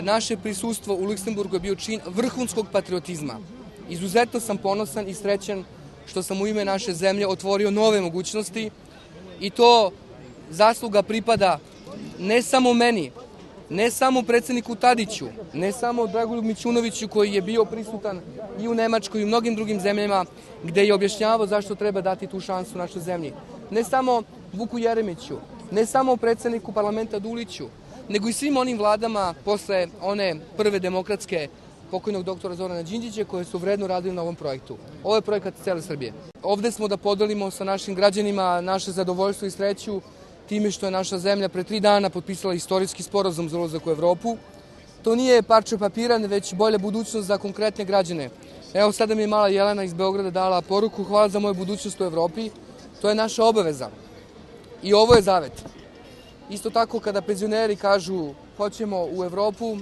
naše prisustvo u Luksemburgu je bio čin vrhunskog patriotizma. Izuzetno sam ponosan i srećan što sam u ime naše zemlje otvorio nove mogućnosti i to zasluga pripada ne samo meni, ne samo predsjedniku Tadiću, ne samo Dragoljubu Mićunoviću koji je bio prisutan i u Nemačkoj i u mnogim drugim zemljama gde je objašnjavao zašto treba dati tu šansu našoj zemlji. Ne samo Vuku Jeremiću, ne samo predsjedniku parlamenta Duliću, nego i svim onim vladama posle one prve demokratske pokojnog doktora Zorana Đinđića koje su vredno radili na ovom projektu. Ovo je projekat cele Srbije. Ovde smo da podelimo sa našim građanima naše zadovoljstvo i sreću time što je naša zemlja pre 3 dana potpisala istorijski sporazum za ulazak u Evropu. To nije parče papira, već bolja budućnost za konkretne građane. Evo sada mi je mala Jelena iz Beograda dala poruku: hvala za moju budućnost u Evropi. To je naša obaveza. I ovo je zavet. Isto tako kada penzioneri kažu hoćemo u Evropu,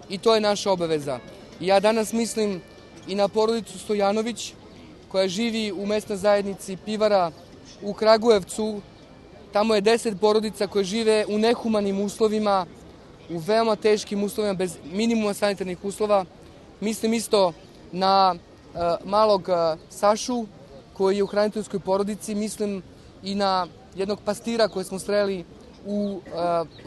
i to je naša obaveza. Ja danas mislim i na porodicu Stojanović koja živi u mesnoj zajednici Pivara u Kragujevcu. Tamo je 10 porodica koje žive u nehumanim uslovima, u veoma teškim uslovima, bez minimuma sanitarnih uslova. Mislim isto na malog Sašu koji je u hraniteljskoj porodici. Mislim i na jednog pastira koje smo sreli u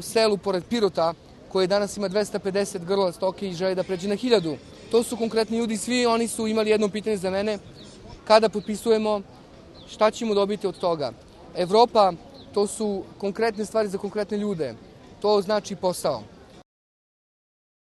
selu pored Pirota, koji danas ima 250 grla stoke i želi da pređe na 1000. To su konkretni ljudi, svi oni su imali jedno pitanje za mene: kada potpisujemo, šta ćemo dobiti od toga? Evropa, to su konkretne stvari za konkretne ljude, to znači posao.